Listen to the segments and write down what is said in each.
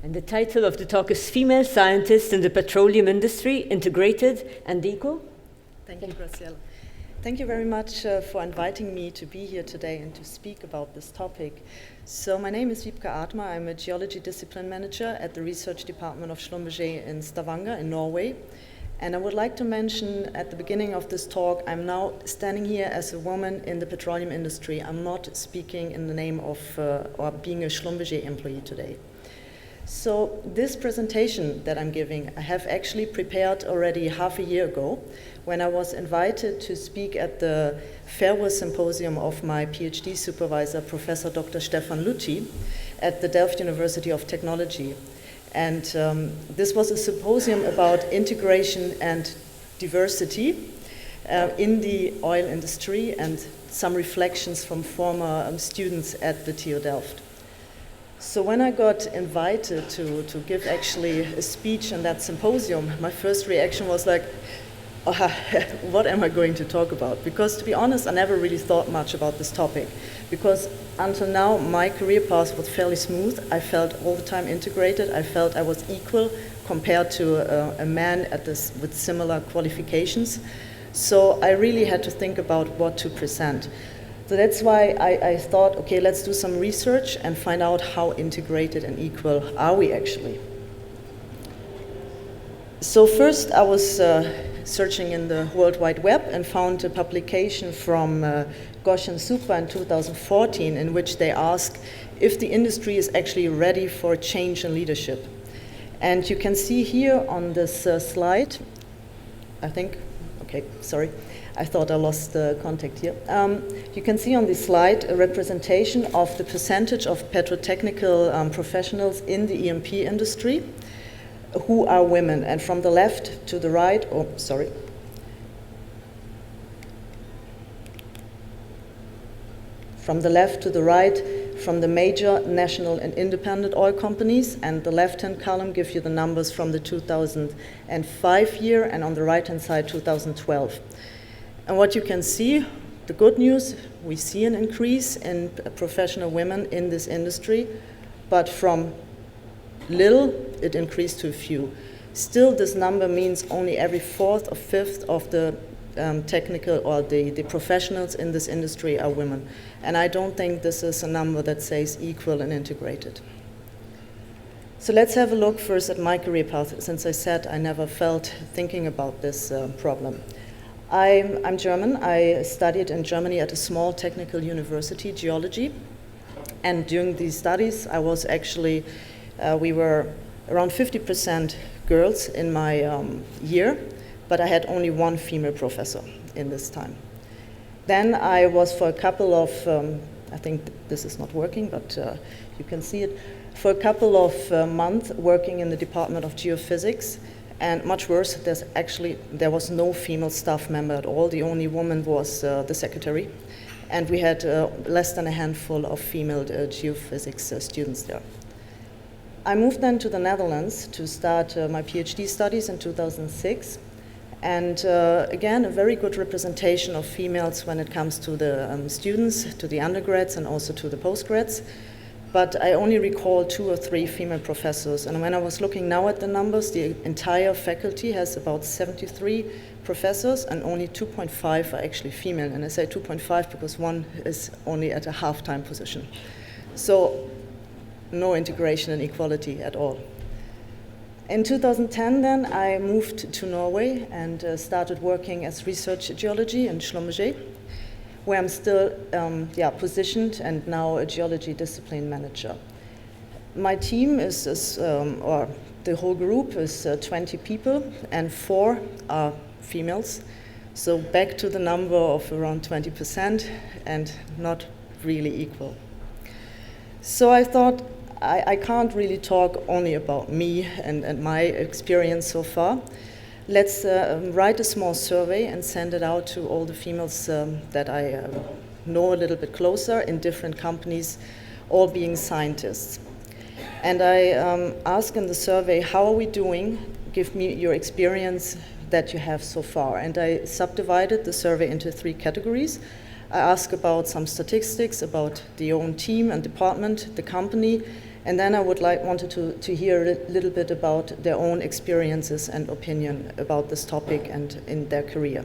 And the title of the talk is Female Scientists in the Petroleum Industry, Integrated and Equal. Thank you, Graciela. Thank you very much for inviting me to be here today and to speak about this topic. So my name is Wiebke Athmer. I'm a Geology Discipline Manager at the Research Department of Schlumberger in Stavanger in Norway. And I would like to mention at the beginning of this talk, I'm now standing here as a woman in the petroleum industry. I'm not speaking in the name of or being a Schlumberger employee today. So this presentation that I'm giving, I have actually prepared already half a year ago when I was invited to speak at the farewell symposium of my PhD supervisor, Professor Dr. Stefan Luthi, at the Delft University of Technology. And this was a symposium about integration and diversity in the oil industry and some reflections from former students at the TU Delft. So when I got invited to give actually a speech in that symposium, my first reaction was like, what am I going to talk about? Because to be honest, I never really thought much about this topic. Because until now, my career path was fairly smooth. I felt all the time integrated. I felt I was equal compared to a man with similar qualifications. So I really had to think about what to present. So that's why I thought, okay, let's do some research and find out how integrated and equal are we actually. So first I was searching in the World Wide Web and found a publication from Ghosh and Supra in 2014 in which they ask if the industry is actually ready for change in leadership. And you can see here on this slide, I think, okay, sorry. I thought I lost the contact here. You can see on this slide a representation of the percentage of petrotechnical professionals in the E&P industry who are women. And from the left to the right, from the left to the right, from the major national and independent oil companies, and the left-hand column gives you the numbers from the 2005 year, and on the right-hand side, 2012. And what you can see, the good news, we see an increase in professional women in this industry, but from little, it increased to a few. Still, this number means only every fourth or fifth of the technical or the professionals in this industry are women. And I don't think this is a number that says equal and integrated. So let's have a look first at my career path. Since I said I never felt thinking about this problem. I'm German. I studied in Germany at a small technical university, Geology. And during these studies, I was actually, we were around 50% girls in my year, but I had only one female professor in this time. Then I was for a couple of, I think this is not working, but you can see it, for a couple of months working in the Department of Geophysics. And much worse, there was no female staff member at all. The only woman was the secretary. And we had less than a handful of female geophysics students there. I moved then to the Netherlands to start my PhD studies in 2006. And again, a very good representation of females when it comes to the students, to the undergrads, and also to the postgrads. But I only recall 2 or 3 female professors. And when I was looking now at the numbers, the entire faculty has about 73 professors, and only 2.5 are actually female. And I say 2.5 because one is only at a half-time position. So no integration and equality at all. In 2010 then, I moved to Norway and started working as research geology in Schlumberger, where I'm still positioned and now a geology discipline manager. My team or the whole group is 20 people, and 4 are females. So back to the number of around 20% and not really equal. So I thought I can't really talk only about me and my experience so far. Let's write a small survey and send it out to all the females that I know a little bit closer in different companies, all being scientists. And I ask in the survey, how are we doing? Give me your experience that you have so far. And I subdivided the survey into 3 categories. I ask about some statistics about the own team and department, the company, And then I wanted to hear a little bit about their own experiences and opinion about this topic and in their career.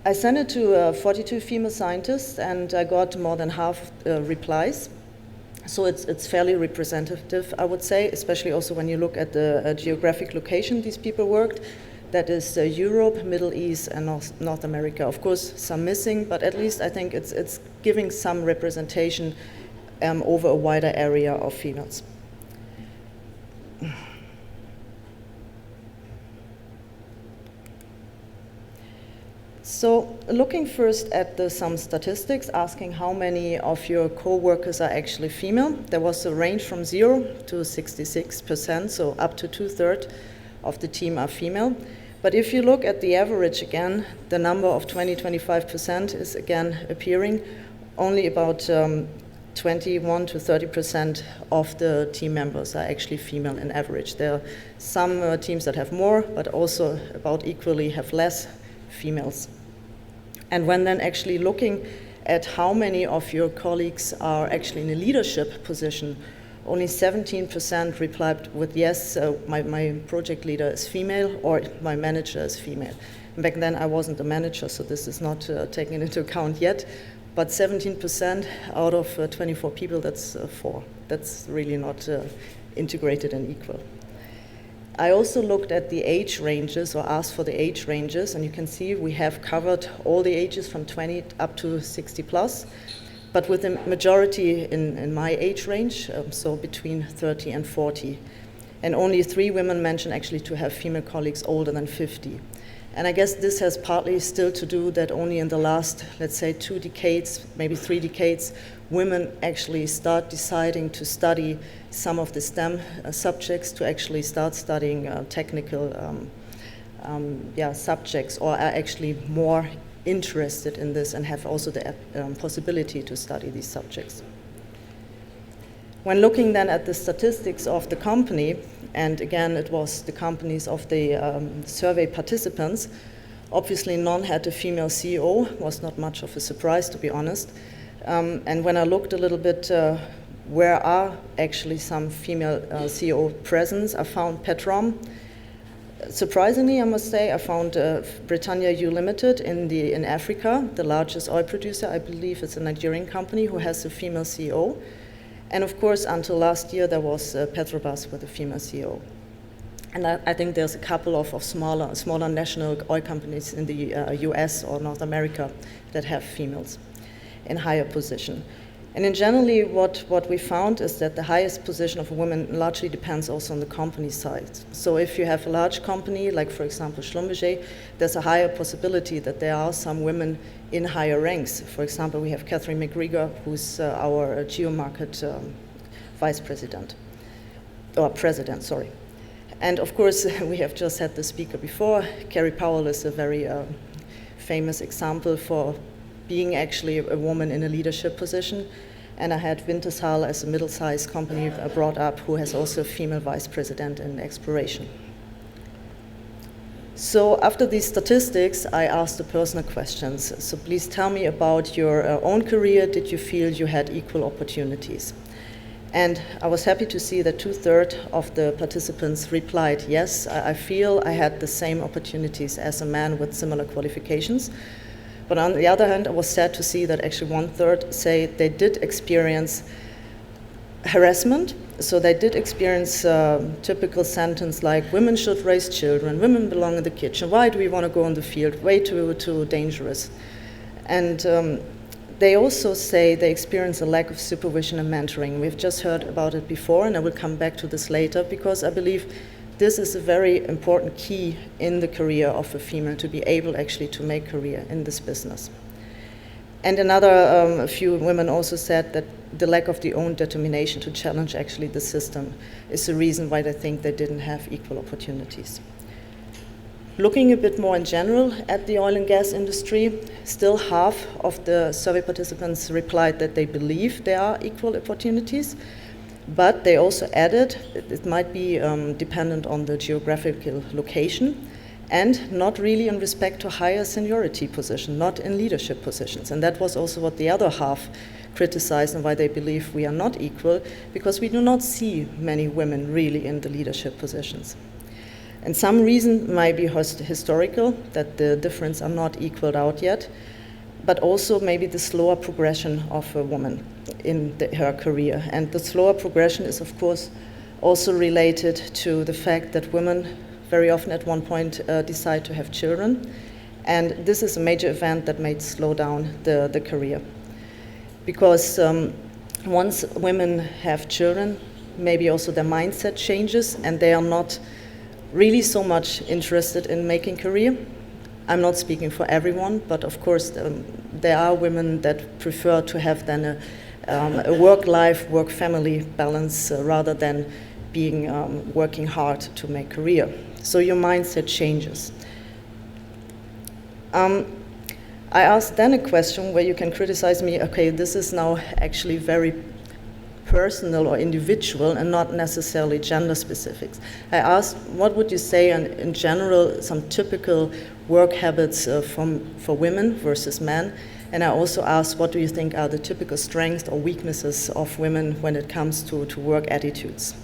I sent it to 42 female scientists, and I got more than half replies. So it's fairly representative, I would say, especially also when you look at the geographic location these people worked. That is Europe, Middle East, and North America. Of course, some missing, but at least I think it's giving some representation over a wider area of females. So looking first at some statistics, asking how many of your co-workers are actually female. There was a range from 0 to 66%, so up to 2/3 of the team are female. But if you look at the average again, the number of 20-25% is again appearing. Only about 21 to 30% of the team members are actually female in average. There are some teams that have more, but also about equally have less females. And when then actually looking at how many of your colleagues are actually in a leadership position, only 17% replied with yes, my project leader is female, or my manager is female. Back then I wasn't a manager, so this is not taken into account yet, but 17% out of 24 people, that's 4. That's really not integrated and equal. I also looked at the age ranges, or asked for the age ranges, and you can see we have covered all the ages from 20 up to 60 plus, but with the majority in my age range, so between 30 and 40. And only 3 women mentioned actually to have female colleagues older than 50. And I guess this has partly still to do that only in the last, let's say, 2 decades, maybe 3 decades, women actually start deciding to study some of the STEM subjects, to actually start studying technical subjects, or are actually more interested in this and have also the possibility to study these subjects. When looking then at the statistics of the company, and again it was the companies of the survey participants, obviously none had a female CEO, was not much of a surprise to be honest. And when I looked a little bit where are actually some female CEO presence, I found Petroleum. Surprisingly, I must say, I found Britannia U Limited in Africa, the largest oil producer. I believe it's a Nigerian company who has a female CEO. And of course, until last year, there was Petrobras with a female CEO. And I think there's a couple of smaller national oil companies in the US or North America that have females in higher position. And in generally, what we found is that the highest position of a woman largely depends also on the company side. So if you have a large company, like for example Schlumberger, there's a higher possibility that there are some women in higher ranks. For example, we have Catherine McGregor, who's our geomarket vice president, or president, sorry. And of course, we have just had the speaker before. Kerry Powell is a very famous example for being actually a woman in a leadership position. And I had Wintershall as a middle-sized company brought up, who has also a female vice president in exploration. So after these statistics, I asked the personal questions. So please tell me about your own career. Did you feel you had equal opportunities? And I was happy to see that 2/3 of the participants replied, yes, I feel I had the same opportunities as a man with similar qualifications. But on the other hand, I was sad to see that actually 1/3 say they did experience harassment. So they did experience typical sentence like, women should raise children, women belong in the kitchen, why do we want to go in the field, way too dangerous. And they also say they experience a lack of supervision and mentoring. We've just heard about it before, and I will come back to this later, because I believe this is a very important key in the career of a female, to be able actually to make career in this business. And a few women also said that the lack of the own determination to challenge actually the system is the reason why they think they didn't have equal opportunities. Looking a bit more in general at the oil and gas industry, still half of the survey participants replied that they believe there are equal opportunities. But they also added it might be dependent on the geographical location, and not really in respect to higher seniority position, not in leadership positions. And that was also what the other half criticize and why they believe we are not equal, because we do not see many women really in the leadership positions. And some reason might be historical, that the difference are not equaled out yet, but also maybe the slower progression of a woman in her career. And the slower progression is, of course, also related to the fact that women very often at one point decide to have children. And this is a major event that may slow down the career. Because once women have children, maybe also their mindset changes and they are not really so much interested in making career. I'm not speaking for everyone, but of course there are women that prefer to have then a work-life, work-family balance rather than being working hard to make career. So your mindset changes. I asked then a question where you can criticize me, okay, this is now actually very personal or individual and not necessarily gender specifics. I asked, what would you say in general, some typical work habits for women versus men? And I also asked, what do you think are the typical strengths or weaknesses of women when it comes to work attitudes?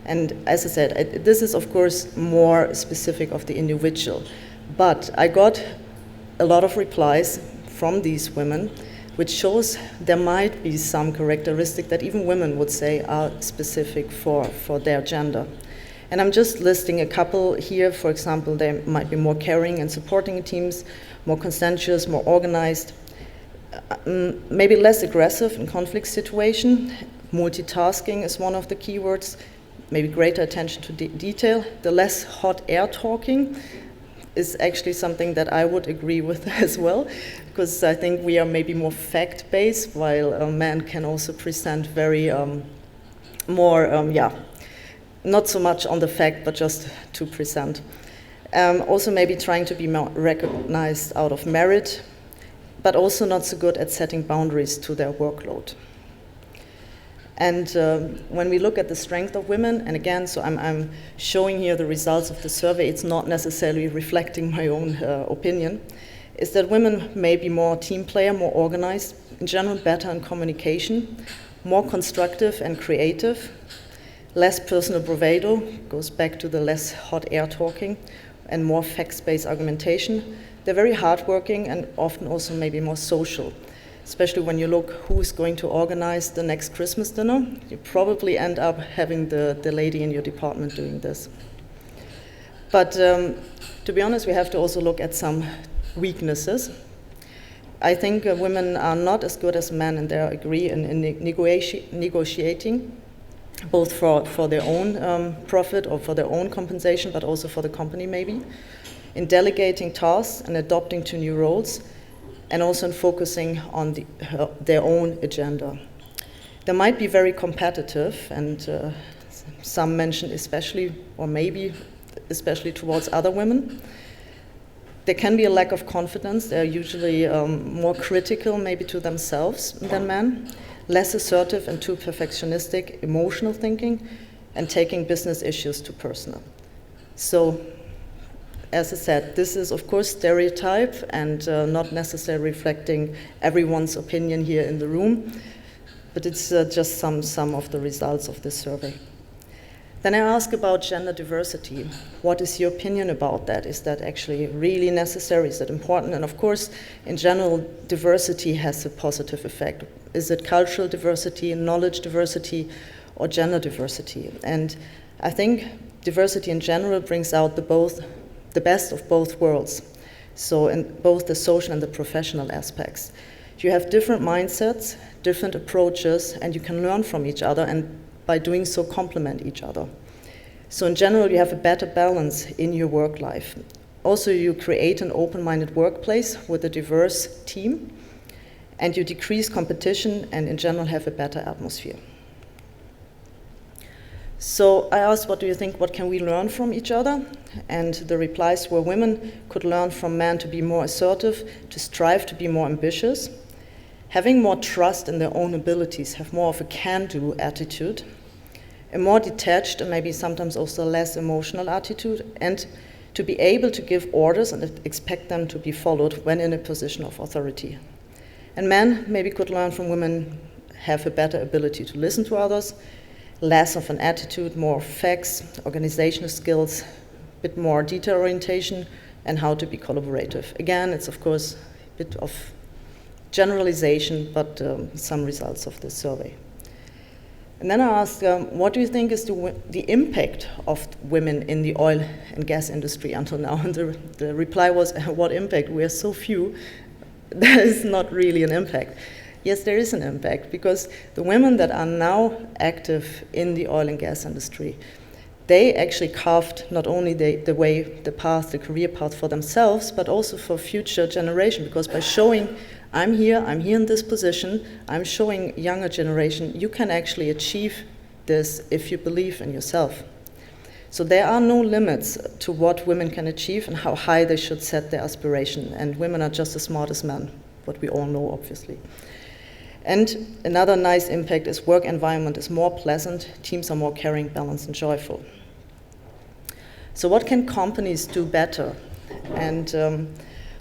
And as I said, this is of course more specific of the individual. But I got a lot of replies from these women, which shows there might be some characteristic that even women would say are specific for their gender. And I'm just listing a couple here. For example, they might be more caring and supporting teams, more conscientious, more organized, maybe less aggressive in conflict situation. Multitasking is one of the keywords, maybe greater attention to detail. The less hot air talking is actually something that I would agree with as well, because I think we are maybe more fact-based, while men can also present very not so much on the fact, but just to present. Also maybe trying to be more recognized out of merit, but also not so good at setting boundaries to their workload. And when we look at the strength of women, and again, so I'm showing here the results of the survey, it's not necessarily reflecting my own opinion, is that women may be more team player, more organized, in general better in communication, more constructive and creative, less personal bravado, goes back to the less hot air talking, and more facts-based argumentation. They're very hardworking and often also maybe more social. Especially when you look who's going to organize the next Christmas dinner, you probably end up having the lady in your department doing this. But to be honest, we have to also look at some weaknesses. I think women are not as good as men in their agree in negotiating, both for their own profit or for their own compensation, but also for the company maybe, in delegating tasks and adopting to new roles, and also in focusing on their own agenda. They might be very competitive, and some mention especially, or maybe especially towards other women. There can be a lack of confidence. They're usually more critical maybe to themselves than men, less assertive and too perfectionistic, emotional thinking, and taking business issues too personal. So, as I said, this is of course stereotype and not necessarily reflecting everyone's opinion here in the room, but it's just some of the results of this survey. Then I ask about gender diversity. What is your opinion about that? Is that actually really necessary? Is that important? And of course, in general, diversity has a positive effect. Is it cultural diversity, knowledge diversity, or gender diversity? And I think diversity in general brings out the best of both worlds, so in both the social and the professional aspects. You have different mindsets, different approaches, and you can learn from each other, and by doing so complement each other. So in general, you have a better balance in your work life. Also, you create an open-minded workplace with a diverse team, and you decrease competition and in general have a better atmosphere. So I asked, what do you think, what can we learn from each other? And the replies were women could learn from men to be more assertive, to strive to be more ambitious, having more trust in their own abilities, have more of a can-do attitude, a more detached and maybe sometimes also less emotional attitude, and to be able to give orders and expect them to be followed when in a position of authority. And men maybe could learn from women, have a better ability to listen to others, less of an attitude, more facts, organizational skills, a bit more detail orientation, and how to be collaborative. Again, it's of course a bit of generalization, but some results of this survey. And then I asked, what do you think is the impact of women in the oil and gas industry until now? And the reply was, what impact? We are so few, there is not really an impact. Yes, there is an impact, because the women that are now active in the oil and gas industry, they actually carved not only the way, the path, the career path for themselves, but also for future generations, because by showing I'm here in this position, I'm showing younger generation, you can actually achieve this if you believe in yourself. So there are no limits to what women can achieve and how high they should set their aspiration. And women are just as smart as men, what we all know, obviously. And another nice impact is work environment is more pleasant, teams are more caring, balanced, and joyful. So what can companies do better? And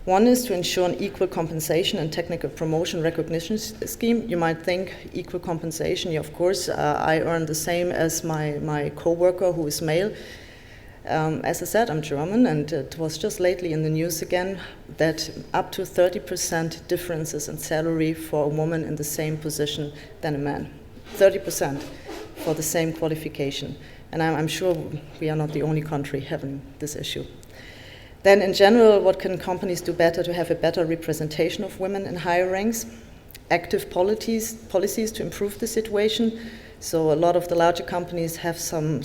one is to ensure an equal compensation and technical promotion recognition scheme. You might think equal compensation, yeah, of course, I earn the same as my co-worker who is male. As I said, I'm German, and it was just lately in the news again that up to 30% differences in salary for a woman in the same position than a man. 30% for the same qualification. And I'm sure we are not the only country having this issue. Then in general, what can companies do better to have a better representation of women in higher ranks? Active policies to improve the situation. So a lot of the larger companies have some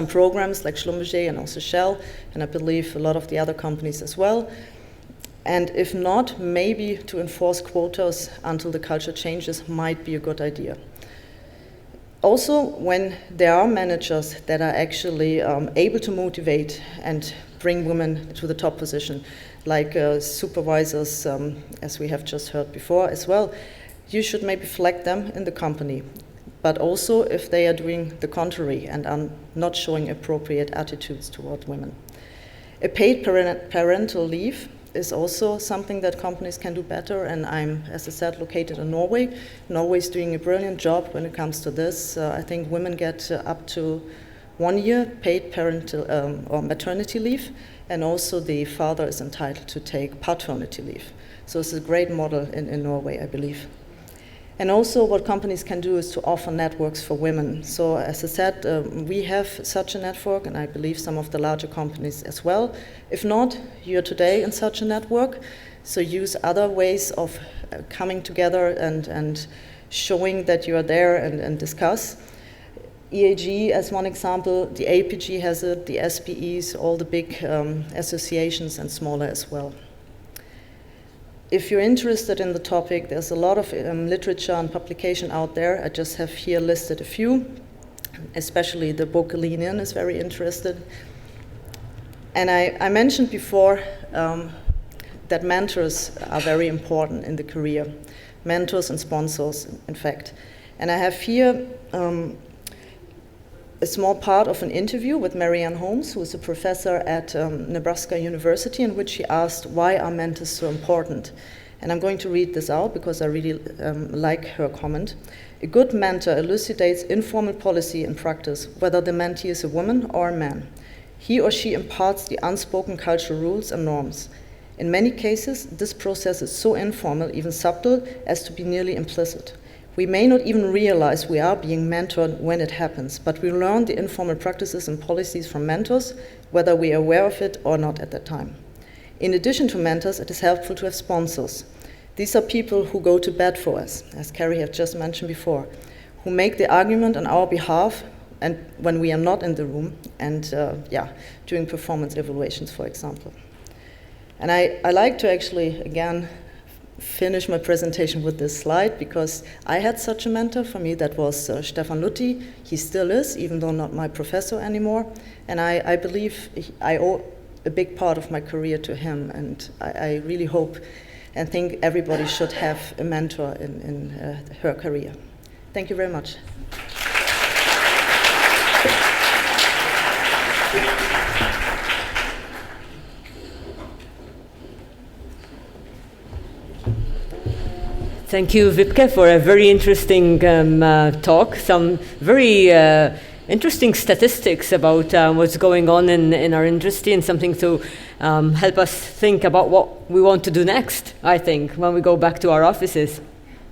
programs like Schlumberger and also Shell, and I believe a lot of the other companies as well. And if not, maybe to enforce quotas until the culture changes might be a good idea. Also, when there are managers that are actually able to motivate and bring women to the top position, like supervisors, as we have just heard before as well, you should maybe flag them in the company. But also if they are doing the contrary and are not showing appropriate attitudes toward women. A paid parental leave is also something that companies can do better, and I'm, as I said, located in Norway. Norway is doing a brilliant job when it comes to this. I think women get up to 1 year paid parental or maternity leave, and also the father is entitled to take paternity leave. So it's a great model in Norway, I believe. And also what companies can do is to offer networks for women. So as I said, we have such a network, and I believe some of the larger companies as well. If not, you're today in such a network, so use other ways of coming together and showing that you are there and discuss. EAGE as one example, the APG has it, the SPEs, all the big associations and smaller as well. If you're interested in the topic, there's a lot of literature and publication out there. I just have here listed a few, especially the book Lean In is very interested. And I mentioned before that mentors are very important in the career. Mentors and sponsors, in fact. And I have here a small part of an interview with Marianne Holmes, who is a professor at Nebraska University, in which she asked, why are mentors so important? And I'm going to read this out because I really like her comment. A good mentor elucidates informal policy and practice, whether the mentee is a woman or a man. He or she imparts the unspoken cultural rules and norms. In many cases, this process is so informal, even subtle, as to be nearly implicit. We may not even realize we are being mentored when it happens, but we learn the informal practices and policies from mentors, whether we are aware of it or not at that time. In addition to mentors, it is helpful to have sponsors. These are people who go to bat for us, as Carrie had just mentioned before, who make the argument on our behalf and when we are not in the room, and during performance evaluations, for example. And I like to actually, again, finish my presentation with this slide, because I had such a mentor. For me, that was Stefan Lutti. He still is, even though not my professor anymore. And I believe I owe a big part of my career to him, and I really hope and think everybody should have a mentor in her career. Thank you very much. Thank you, Wiebke, for a very interesting talk. Some very interesting statistics about what's going on in our industry, and something to help us think about what we want to do next, I think, when we go back to our offices.